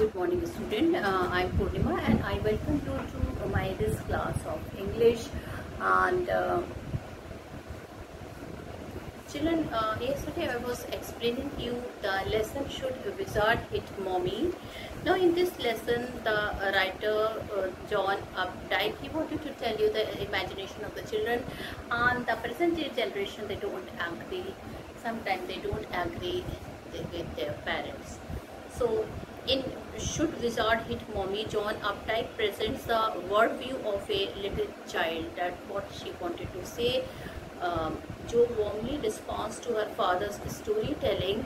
Good morning, student. I'm Purnima, and I welcome you to my this class of English. And children, yesterday I was explaining to you the lesson "Should a Wizard Hit Mommy?" Now, in this lesson, the writer John Updike, he wanted to tell you the imagination of the children, and the present day generation, they don't agree. Sometimes they don't agree with their parents. So, in Should Wizard Hit Mommy, John Updike presents the worldview of a little child. That what she wanted to say. Jo warmly responds to her father's storytelling,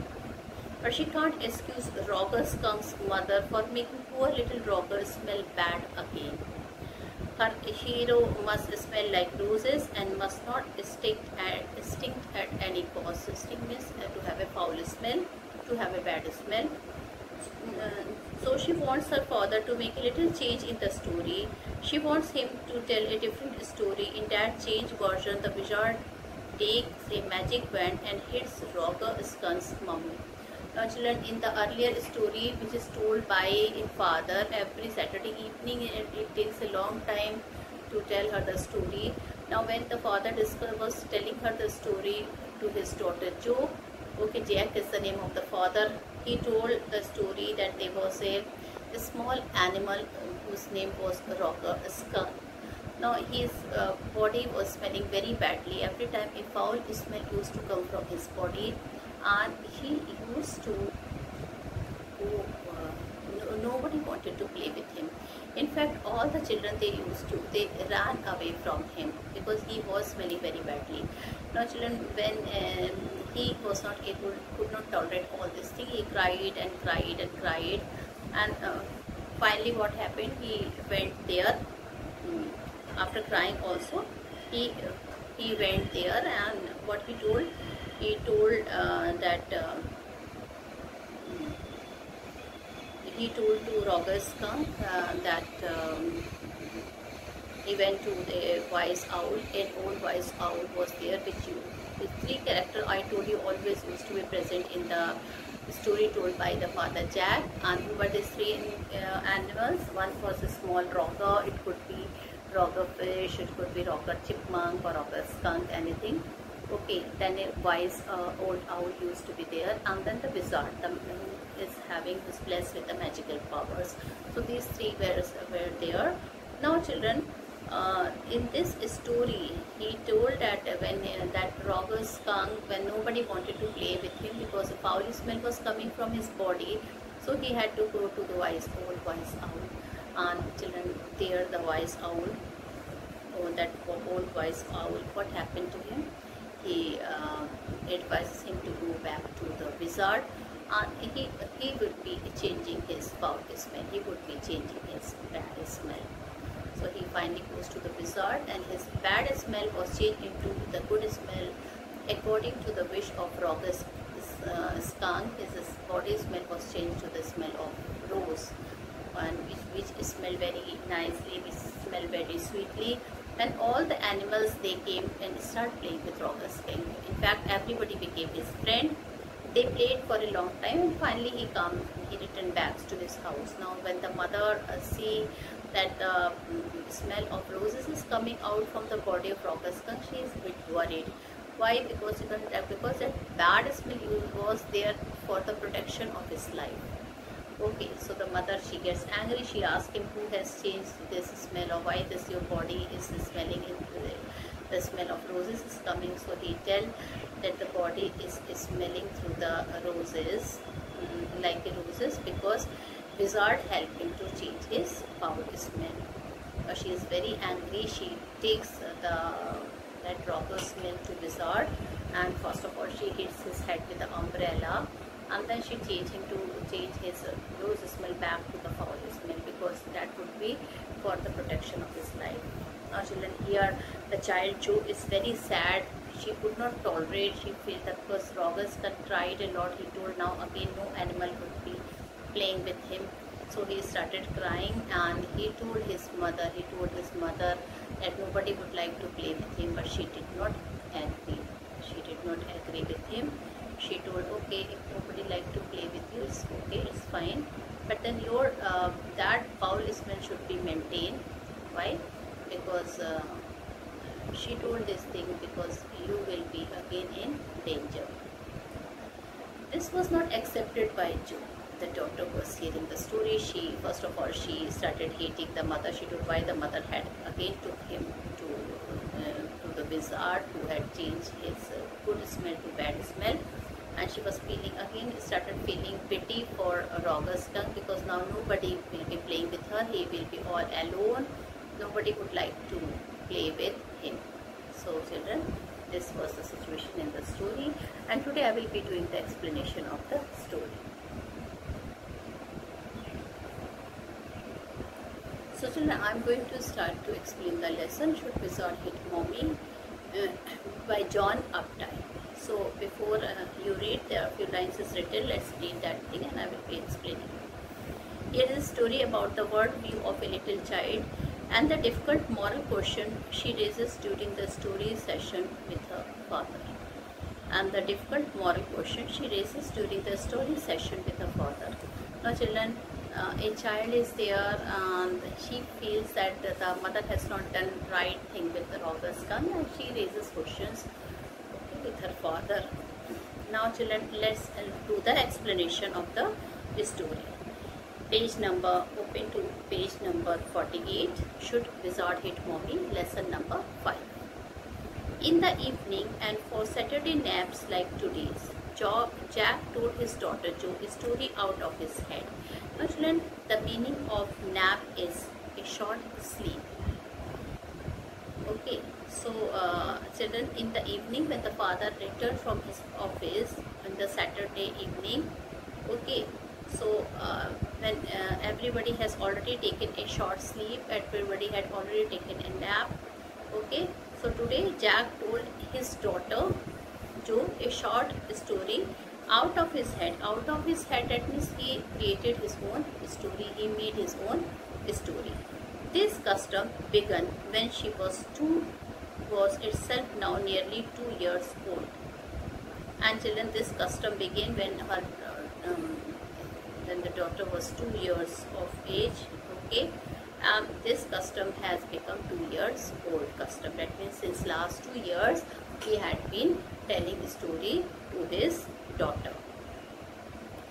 but she can't excuse Roger Skunk's mother for making poor little Roger smell bad again. Her hero must smell like roses and must not stink at any cost. Stink means to have a foul smell, to have a bad smell. So she wants her father to make a little change in the story. She wants him to tell a different story. In that changed version, the wizard takes a magic wand and hits Roger Skunk's mummy. Now children, in the earlier story which is told by a father every Saturday evening, it takes a long time to tell her the story. Now when the father was telling her the story to his daughter Jo, okay, Jack is the name of the father, he told the story that there was a small animal whose name was Roger Skunk. Now his body was smelling very badly. Every time a foul smell used to come from his body, and he used to go, nobody wanted to play with him. In fact, all the children they ran away from him because he was smelling very badly. Now children, when he was not able, could not tolerate all this thing, he cried and cried and cried, and finally what happened, he went there. After crying also, he went there, and what he told that he told to Roger Skunk that he went to the wise owl. An old wise owl was there with you. The three characters I told you always used to be present in the story told by the father Jack. And who were these three animals? One was a small Roger. It could be Roger fish, it could be Roger chipmunk or Roger skunk, anything. Okay, then a wise old owl used to be there, and then the wizard is blessed with the magical powers. So these three were there. Now children, in this story, he told that when that Roger skunk, when nobody wanted to play with him because a foul smell was coming from his body, so he had to go to the old wise owl. And children, there the wise owl, that old wise owl, what happened to him? He advises him to go back to the wizard, and he would be changing his foul smell, he would be changing his bad smell. So he finally goes to the wizard, and his bad smell was changed into the good smell according to the wish of Roger Skunk. His body smell was changed to the smell of rose, and which smell very nicely, which smell very sweetly, and all the animals, they came and started playing with Roger Skunk. In fact, everybody became his friend. They played for a long time, and finally he returned back to his house. Now when the mother see that the smell of roses is coming out from the body of Roger Skunk, she is a bit worried. Why? Because that bad smell was there for the protection of his life. Okay, so the mother, she gets angry. She asks him who has changed this smell, or why this your body is smelling, the smell of roses is coming. So he tell that the body is smelling through the roses, like the roses, because wizard helped him to change his foul smell. She is very angry. She takes that Roger smell to wizard, and first of all she hits his head with the umbrella, and then she changed him to change his rose smell back to the foul smell, because that would be for the protection of his life. Now children, here the child Jo is very sad. She could not tolerate, she feels that because Roger Skunk tried a lot, he told now again no animal would be playing with him. So he started crying, and he told his mother that nobody would like to play with him, but she did not agree. She did not agree with him. She told, okay, if nobody like to play with you, it's okay, it's fine. but then your that foul smell should be maintained. Why? Because she told this thing because you will be again in danger. This was not accepted by Jo. The daughter was hearing the story. She, first of all, she started hating the mother. She told why the mother had again took him to the wizard who had changed his good smell to bad smell. And she was feeling again, started feeling pity for Roger's tongue, because now nobody will be playing with her. He will be all alone. Nobody would like to play with him. So children, this was the situation in the story, and today I will be doing the explanation of the story. So children, I am going to start to explain the lesson, Should Wizard Hit Mommy, by John Updike. So before you read, there are a few lines is written. Let's read that thing and I will be explaining. Here is a story about the world view of a little child and the difficult moral question she raises during the story session with her father. And the difficult moral question she raises during the story session with her father. Now children, a child is there and she feels that the mother has not done right thing with the Roger's tongue, and she raises questions with her father. Now children, let's do the explanation of the story. Page number, open to page number 48, Should Wizard Hit Mommy, lesson number 5. In the evening and for Saturday naps like today's, Jack told his daughter Jo a story out of his head. Now children, the meaning of nap is a short sleep. Okay, so children, in the evening when the father returned from his office on the Saturday evening, okay, so when everybody has already taken a short sleep, everybody had already taken a nap, okay, so today Jack told his daughter Jo a short story out of his head. Out of his head, that means he created his own story, he made his own story. This custom began when she was itself now nearly 2 years old. And children, this custom began when her when the daughter was 2 years of age, okay, and this custom has become 2 years old custom. That means since last 2 years he had been telling the story to his daughter.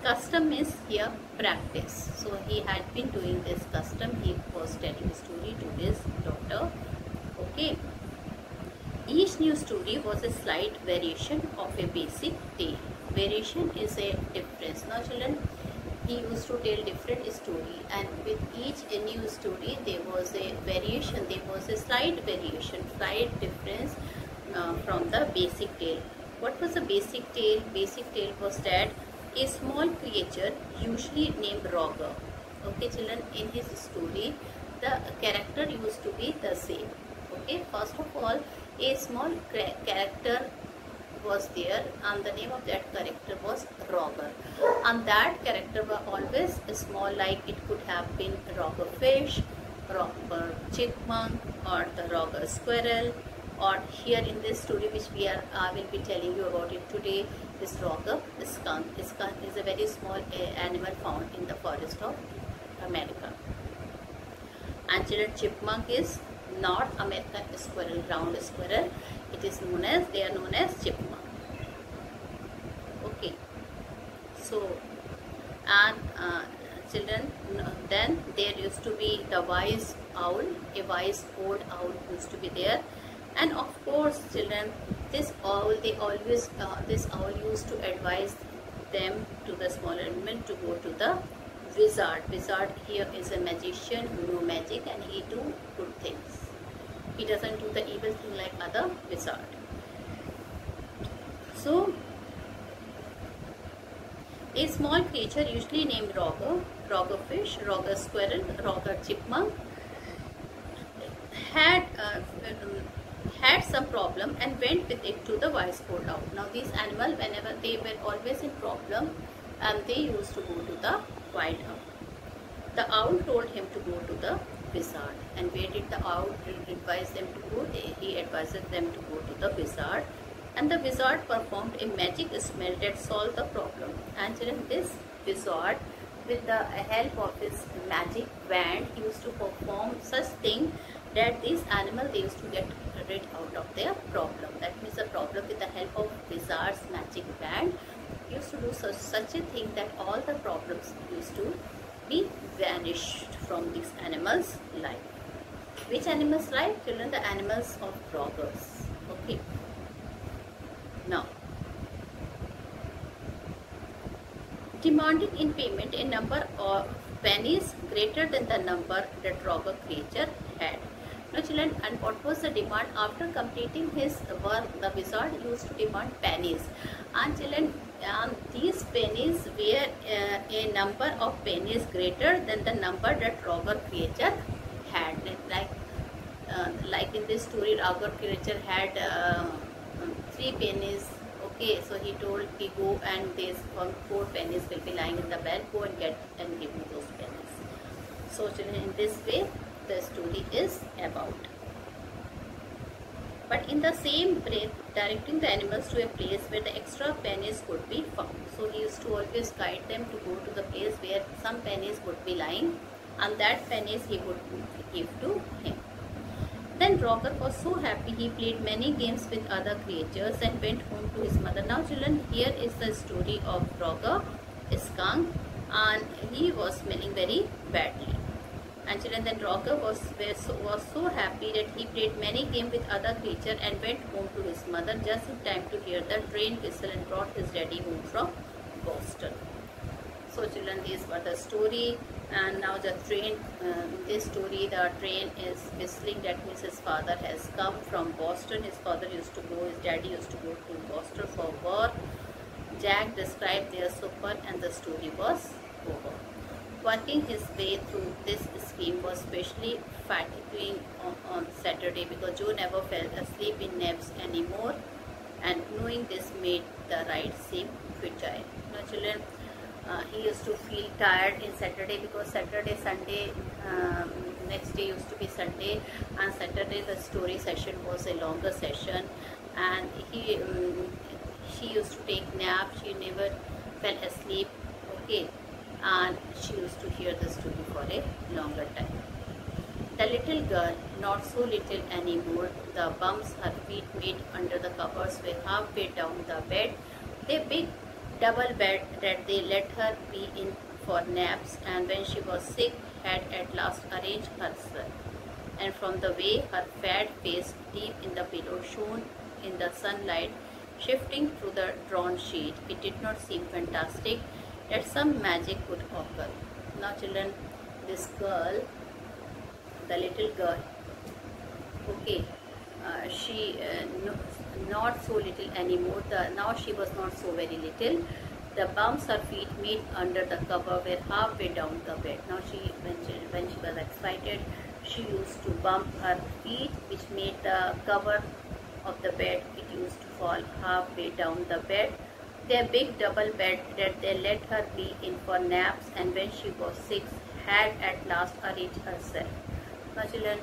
Custom is here practice. So he had been doing this custom. He was telling the story to his daughter. Okay. Each new story was a slight variation of a basic tale. Variation is a difference. Now children, he used to tell different story, and with each new story there was a variation, there was a slight variation, slight difference from the basic tale. What was the basic tale? Basic tale was that a small creature, usually named Roger, okay children, in his story the character used to be the same. Okay, first of all, a small character was there and the name of that character was Roger, and that character was always small, like it could have been Roger Fish, Roger Chipmunk, or the Roger Squirrel, or here in this story which I will be telling you about it today, this Roger Skunk. Skunk is a very small animal found in the forest of America. And children, Chipmunk is North American squirrel, ground squirrel. It is known as, they are known as chipmunk. Okay, so and children, then there used to be the wise owl, a wise old owl used to be there. And of course children, this owl, they always this owl used to advise them, to the smaller animal, to go to the wizard. Wizard here is a magician who knows magic and he do good things. He doesn't do the evil thing like other wizard. So a small creature usually named Roger, Roger Fish, Roger Squirrel, Roger Chipmunk had some problem and went with it to the wise old owl. Now these animals, whenever they were always in problem, they used to go to the wild owl. The owl told him to go to the wizard. And where did the owl advise them to go? He advised them to go to the wizard. And the wizard performed a magic spell that solved the problem. And children, this wizard with the help of his magic wand, he used to perform such thing that these animals, they used to get rid out of their problem. That means the problem, with the help of wizard's magic wand, he used to do such a thing that all the problems used to be vanished from these animals' life. Which animals' life? Children, the animals of robbers. Okay. Now, demanding in payment a number of pennies greater than the number that robber creature had. Now children, and what was the demand? After completing his work, the wizard used to demand pennies. And children, these pennies were a number of pennies greater than the number that robber creature had. Like in this story, robber creature had 3 pennies. Okay, so he told, he go and these 4 pennies will be lying in the bed, go and get and give me those pennies. So children, in this way the story is about. But in the same breath, directing the animals to a place where the extra pennies could be found. So he used to always guide them to go to the place where some pennies would be lying, and that pennies he would give to him. Then Roger was so happy, he played many games with other creatures and went home to his mother. Now children, here is the story of Roger, a skunk, and he was smelling very badly. And children, then Roger was so happy that he played many games with other creatures and went home to his mother just in time to hear the train whistle and brought his daddy home from Boston. So children, these were the story. And now the train, this story, the train is whistling. That means his father has come from Boston. His father used to go, his daddy used to go to Boston for work. Jack described their supper and the story was over. Working his way through this scheme was especially fatiguing on Saturday because Joe never fell asleep in naps anymore, and knowing this made the ride seem futile. Now children, he used to feel tired in Saturday because Saturday, Sunday, next day used to be Sunday, and Saturday the story session was a longer session, and she used to take nap. She never fell asleep. Okay, and she used to hear the story for a longer time. The little girl, not so little anymore, the bumps her feet made under the covers were halfway down the bed. They big double bed that they let her be in for naps, and when she was sick had at last arranged herself. And from the way her fat face deep in the pillow shone in the sunlight shifting through the drawn sheet, it did not seem fantastic that some magic would occur. Now children, this girl, the little girl, okay, she not so little anymore. Now she was not so very little. The bumps her feet made under the cover were halfway down the bed. Now when she was excited, she used to bump her feet, which made the cover of the bed, it used to fall halfway down the bed. Their big double bed that they let her be in for naps, and when she was sick had at last arranged herself. Now children,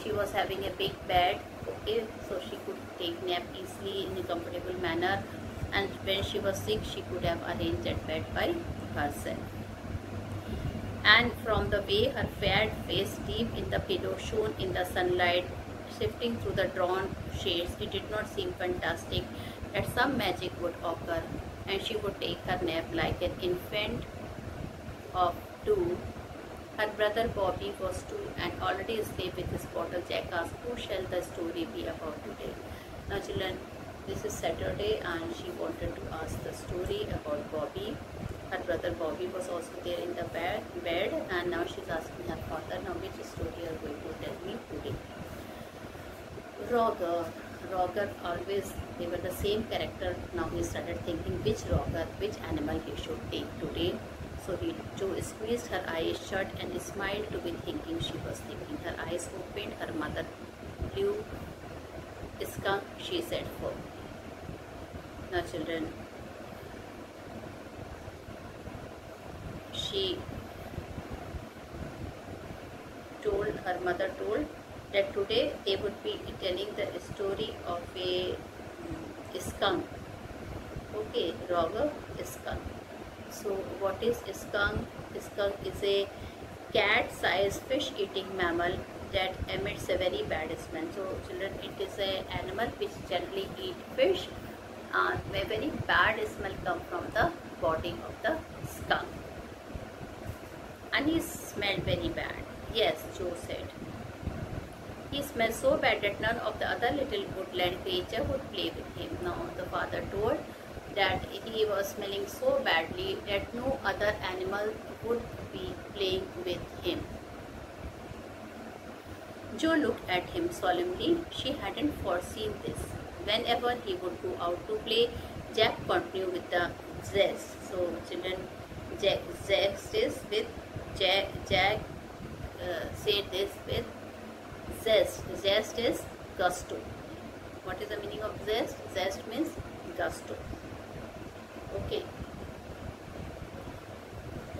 she was having a big bed, okay, so she could take nap easily in a comfortable manner, and when she was sick she could have arranged that bed by herself. And from the way her fat face deep in the pillow shone in the sunlight shifting through the drawn shades, it did not seem fantastic that some magic would occur and she would take her nap like an infant of 2. Her brother Bobby was 2 and already asleep with his bottle. Jack asked, who shall the story be about today? Now children, this is Saturday and she wanted to ask the story about Bobby. Her brother Bobby was also there in the bed, and now she's asking her father, now which story you are going to tell me today? Roger always, they were the same character. Now he started thinking which Roger, which animal he should take today. So Joe squeezed her eyes shut and smiled to be thinking she was thinking. Her eyes opened, her mother blew. Skunk, she said firm. Now children, her mother told that today they would be telling the story of a skunk. Okay, Roger, skunk. So what is skunk? Skunk is a cat-sized fish-eating mammal that emits a very bad smell. So children, it is an animal which generally eat fish. A very bad smell comes from the body of the skunk. And he smelled very bad. Yes, Joe said. He smelled so bad that none of the other little woodland creature would play with him. Now the father told that he was smelling so badly that no other animal would be playing with him. Joe looked at him solemnly. She hadn't foreseen this. Whenever he would go out to play, Jack continued with the zest. So children, zest is with Jack said this with zest. Zest is gusto. What is the meaning of zest? Zest means gusto. Okay.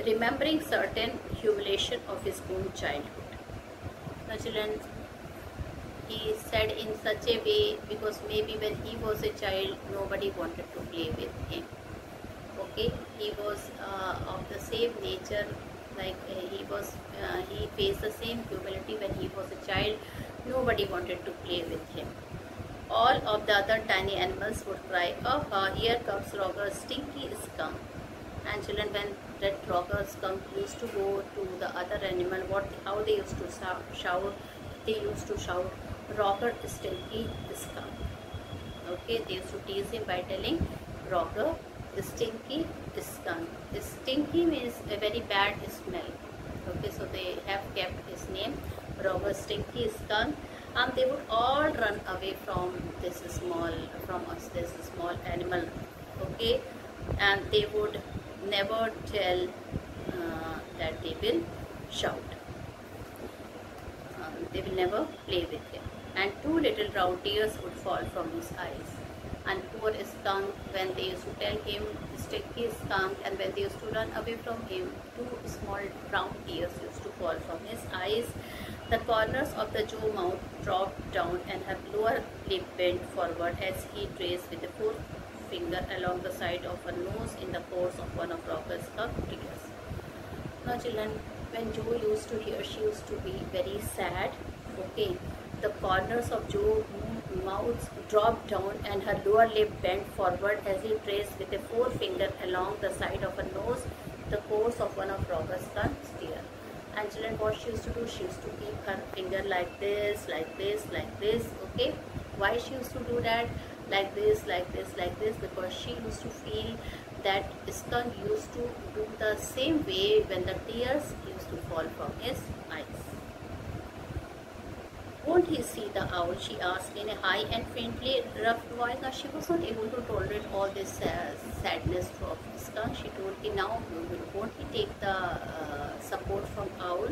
Remembering certain humiliation of his own childhood. Now children, he said in such a way because maybe when he was a child, nobody wanted to play with him. Okay, he was of the same nature, like he faced the same humility when he was a child. Nobody wanted to play with him. All of the other tiny animals would cry, "Oh, here comes Roger's stinky skunk." And children, when that Roger skunk used to go to the other animal, how they used to shout? They used to shout, "Roger stinky skunk." Okay, they used to tease him by telling, "Roger stinky skunk." Stinky means a very bad smell. Okay, so they have kept his name, Roger stinky skunk. And they would all run away from this small animal. Okay, and they would never tell that they will shout. They will never play with him. And 2 little round tears would fall from his eyes. And poor skunk, when they used to tell him stinky skunk, and when they used to run away from him, 2 small brown tears used to fall from his eyes. The corners of the Joe mouth dropped down and her lower lip bent forward as he traced with the forefinger along the side of her nose in the course of one of Roger's skunk tears. Now children, when Joe used to hear, she used to be very sad. Okay, the corners of Joe's mouth dropped down and her lower lip bent forward as he traced with a forefinger along the side of her nose the course of one of Roger's skunk's tears. And children, what she used to do, she used to keep her finger like this, like this, like this. Okay, why she used to do that? Like this, like this, like this, because she used to feel that skunk used to do the same way when the tears used to fall from his eyes. Won't he see the owl? She asked in a high and faintly rough voice. Now she was not able to tolerate all this sadness from skunk. She told him, now won't he take the support from owl?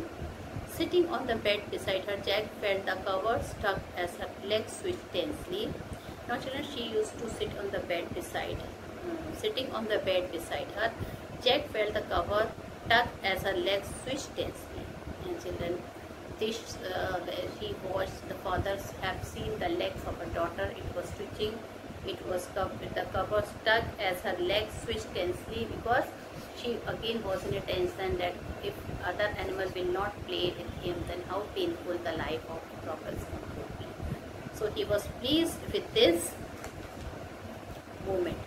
Sitting on the bed beside her, Jack felt the cover stuck as her legs switched tensely. Now children, she used to sit on the bed beside sitting on the bed beside her, Jack felt the cover tug as her legs switched tensely. And children, this he watched the fathers have seen the legs of her daughter. It was twitching. It was the cover stuck as her legs switched tensely because she again was in a tension that if other animals will not play with him, then how painful the life of Roger's would be. So he was pleased with this moment.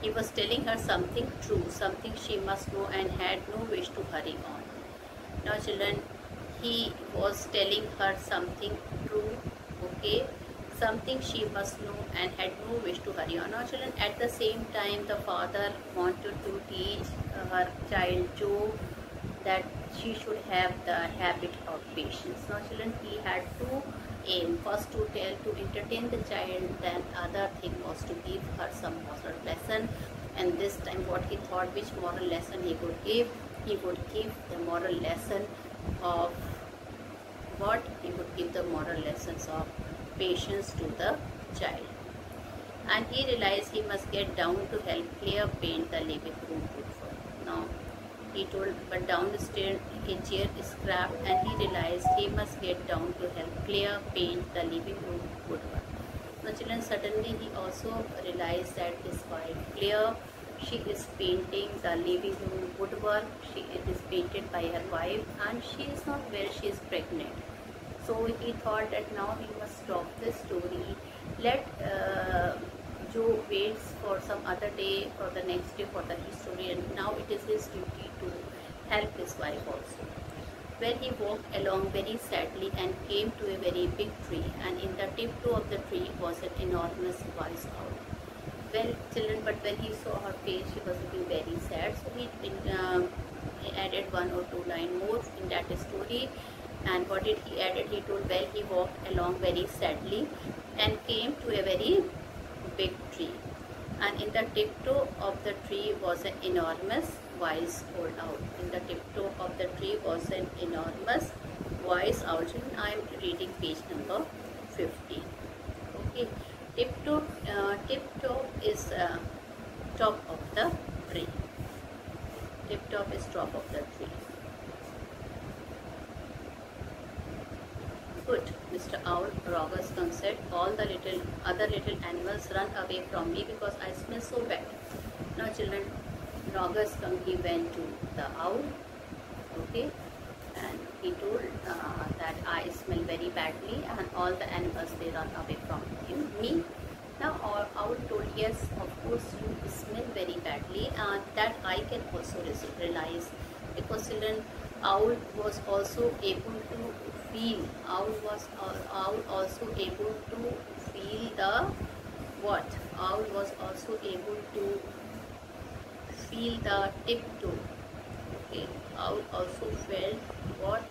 He was telling her something true, something she must know, and had no wish to hurry on. Now children, he was telling her something true, okay, something she must know and had no wish to hurry on. Now children, at the same time, the father wanted to teach her child Joe that she should have the habit of patience. Now children, he had two aim. First to entertain the child, then other thing was to give her some moral lesson. And this time what he thought, which moral lesson he would give? He would give the moral lesson of what? He would give the moral lessons of patience to the child. And he realized he must get down to help Claire paint the living room woodwork. Now he told, but down the stairs a chair is scrapped, and he realized he must get down to help Claire paint the living room woodwork. Now children, suddenly he also realized that his wife Claire She is painting the living room woodwork. It is painted by her wife, and she is not well, she is pregnant. So he thought that now he must stop the story. Let Joe waits for some other day or the next day for the history, and now it is his duty to help his wife also. Well, he walked along very sadly and came to a very big tree, and in the tiptoe of the tree was an enormous wise owl. Well, children, but when he saw her face, she was looking very sad. So he added one or two lines more in that story. And what did he added? He told, well, he walked along very sadly and came to a very big tree. And in the tiptoe of the tree was an enormous wise old owl. In the tiptoe of the tree was an enormous wise owl. Children, I am reading page number 15. Okay. Tiptoe is top of the tree. Tiptoe is top of the tree. Good, Mr. Owl, Roger Skunk said. All the other little animals run away from me because I smell so bad. Now, children, Roger Skunk, he went to the owl. Okay, and he told that I smell very badly, and all the animals, they run away from me. Now owl told, yes, of course you smell very badly, and that I can also realize, because children, owl was also able to feel. Owl also able to feel the what? Owl was also able to feel the tiptoe. Okay, owl also felt what?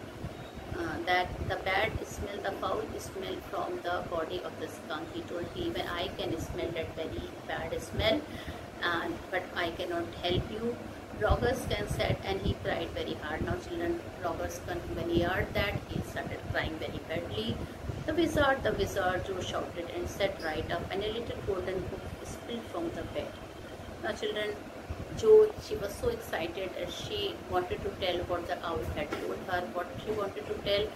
That the bad smell, the foul smell from the body of the skunk. He told, even I can smell that very bad smell, but I cannot help you. Roger Skunk said, and he cried very hard. Now, children, Roger Skunk, when he heard that, he started crying very badly. The wizard, Joe shouted and sat right up, and a little golden hook spilled from the bed. Now, children, Joe, she was so excited and she wanted to tell what the owl had told her, what she wanted to tell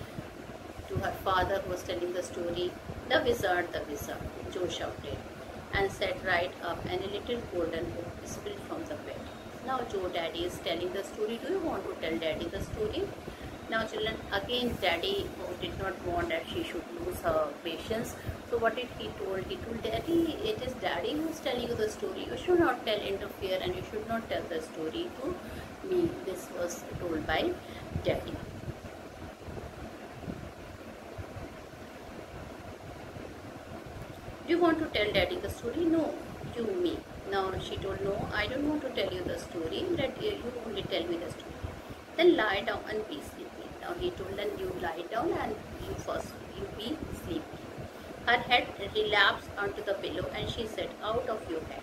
to her father who was telling the story. The wizard, Joe shouted and sat right up, and a little golden hook spilled from the bed. Now, Joe, Daddy is telling the story. Do you want to tell Daddy the story? Now, children, again, Daddy did not want that she should lose her patience. So what did he told? He told, Daddy, it is Daddy who is telling you the story. You should not interfere, and you should not tell the story to me. This was told by Daddy. Do you want to tell Daddy the story? No, you, me. Now she told, no, I don't want to tell you the story. Let you only tell me the story. Then lie down and be sleepy. Now he told her, you lie down and you be sleepy. Her head relapsed onto the pillow, and she said, out of your head.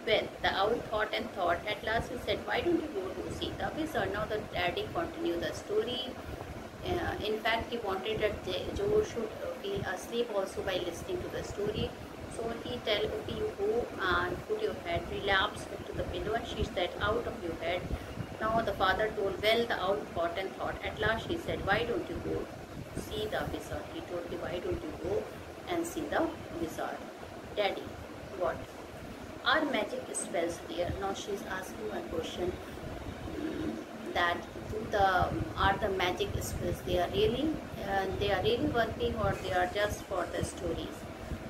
Well, the owl thought and thought. At last he said, why don't you go to see the wizard? Now the Daddy continued the story. In fact, he wanted that Joe should feel asleep also by listening to the story. So he tell, okay, you go and put your head, relapse into the pillow, and she said, out of your head. Now the father told, well, the owl thought and thought. At last he said, why don't you go see the wizard? He told him, why don't you go and see the wizard? Daddy, what? Are magic spells here? Now she is asking a question that are the magic spells, they are really working, or they are just for the stories?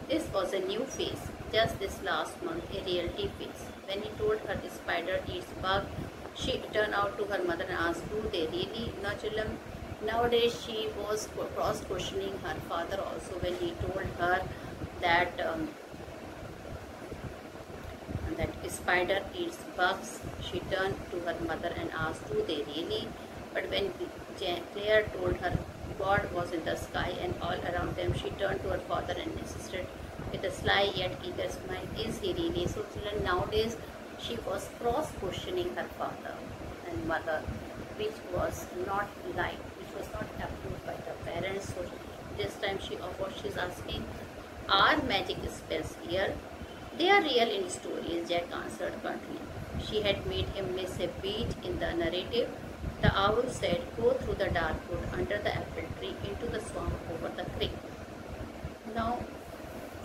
This was a new phase, just this last month, a reality phase. When he told her the spider eats bug, she turned out to her mother and asked, do they really? Now, children, nowadays she was cross-questioning her father also when he told her that that spider eats bugs. She turned to her mother and asked, do they really? But when Claire told her God was in the sky and all around them, she turned to her father and insisted with a sly yet eager smile, is he really? So, children, nowadays she was cross-questioning her father and mother, which was not liked, which was not approved by the parents. So this time she asking, are magic spells here? They are real in stories, Jack answered curtly. She had made him miss a beat in the narrative. The owl said, go through the dark wood under the apple tree into the swamp over the creek. Now,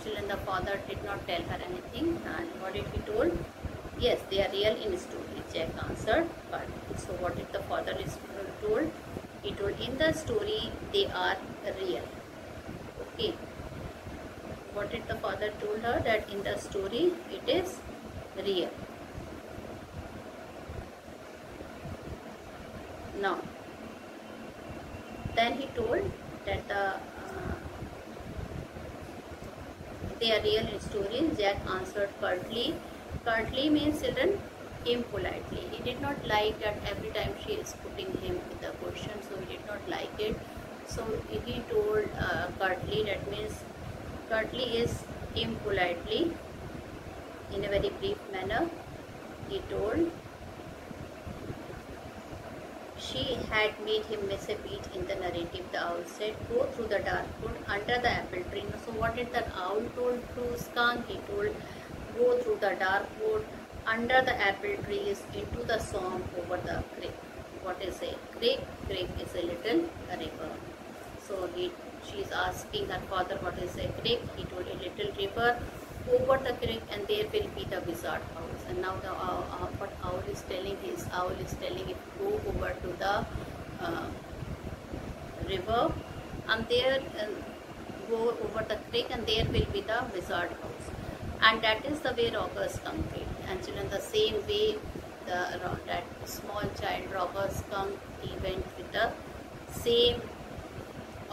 children, the father did not tell her anything, and what did he told? Yes, they are real in story, Jack answered. But so what did the father told? He told in the story they are real. Okay. What did the father told her? That in the story it is real. Now, then he told that they are real in story. Jack answered curtly. Curtly means children impolitely. He did not like that every time she is putting him with a question, so he did not like it. So he told curtly, that means curtly is impolitely. In a very brief manner, he told she had made him miss a beat in the narrative. The owl said, "Go through the dark wood under the apple tree." So what did the owl told to skunk? He told, "Go through the dark wood under the apple trees into the swamp over the creek." What is a creek? Creek is a little river. So she is asking her father, what is a creek? He told, a little river over the creek, and there will be the wizard house. And now the what owl is telling is, owl is telling it, go over to the river, and there go over the creek, and there will be the wizard house. And that is the way Roger Skunk did. And children, the same way that small child Roger Skunk, he went with the same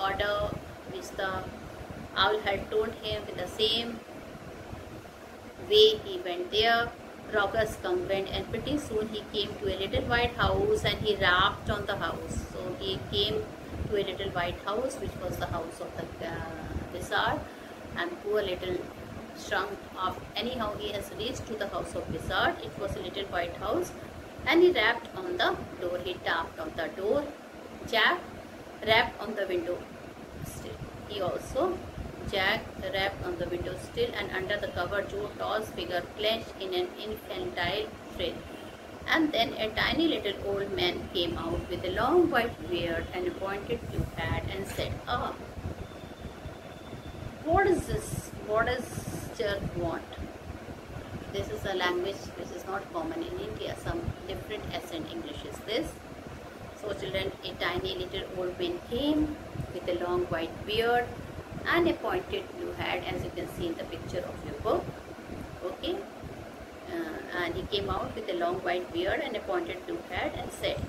order which the owl had told him. With the same way he went there. Roger Skunk went, and pretty soon he came to a little white house, and he rapped on the house. So he came to a little white house, which was the house of the wizard, and poor little shrunk up. Anyhow, he has reached to the house of wizard. It was a little white house, and he rapped on the door. He tapped on the door. Jack rapped on the window still. He also Jack rapped on the window still, and under the cover Joe Tall's figure clenched in an infantile thrill. And then a tiny little old man came out with a long white beard and a pointed blue hat and said, "Ah, what is this? What does Jerk want?" This is a language which is not common in India. Some different accent English is this. So children, a tiny little old man came with a long white beard and a pointed blue hat, as you can see in the picture of your book. Okay, and he came out with a long white beard and a pointed blue hat and said,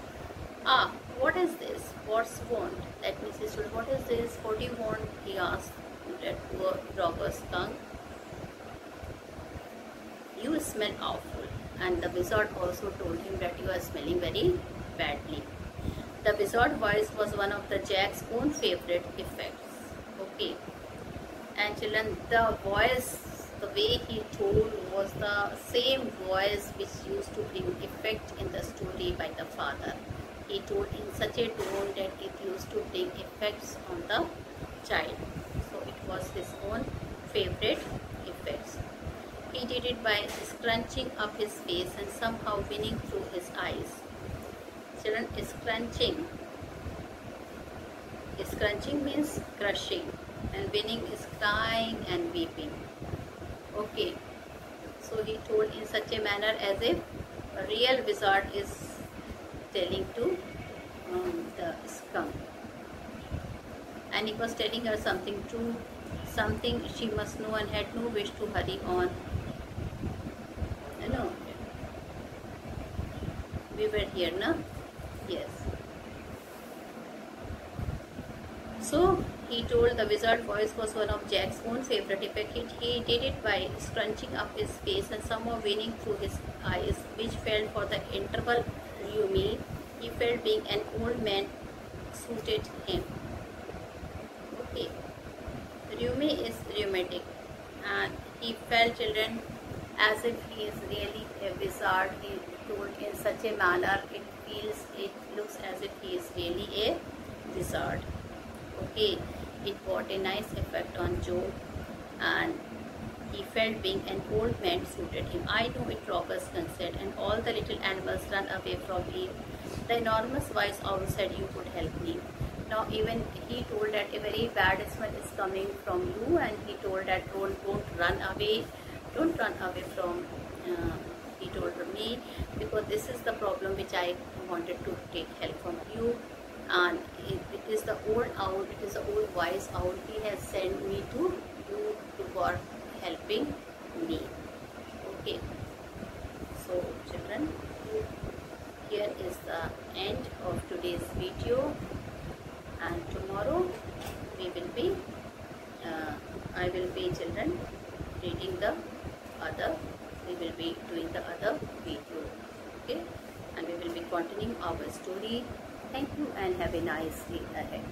"Ah, what is this? What's want?" That means he said, "What is this? What do you want?" He asked that poor Roger Skunk. "You smell awful." And the wizard also told him that you are smelling very badly. The wizard voice was one of the Jack's own favorite effects. Okay, and children, the voice, the way he told, was the same voice which used to bring effect in the story by the father. He told in such a tone that it used to bring effects on the child. So it was his own favorite effects. He did it by scrunching up his face and somehow winning through his eyes. Children, scrunching means crushing, and winning is crying and weeping. Okay, so he told in such a manner as if a real wizard is telling to the skunk, and he was telling her something true, something she must know, and had no wish to hurry on. You know, we were here, na? Yes. So he told, the wizard voice was one of Jack's own favorite effect. He did it by scrunching up his face and somehow winning through his eyes, which felt for the interval rheumy. He felt being an old man suited him. Okay. Rheumy is rheumatic, and he felt, children, as if he is really a wizard. He told in such a manner, it looks as if he is really a wizard. Okay, it got a nice effect on Joe, and he felt being an old man suited him. "I know it," Roger Skunk said, "and all the little animals run away from me." The enormous wise owl said, "You could help me." Now even he told that a very bad smell is coming from you, and he told that don't run away from he told me, because this is the problem which I wanted to take help from you, and it is the old owl, it is the old wise owl. He has sent me to you for helping me. Okay, so children, here is the end of today's video, and tomorrow we will be I will be, children, reading the other, we will be doing the other video. Okay, and we will be continuing our story. Thank you and have a nice day ahead.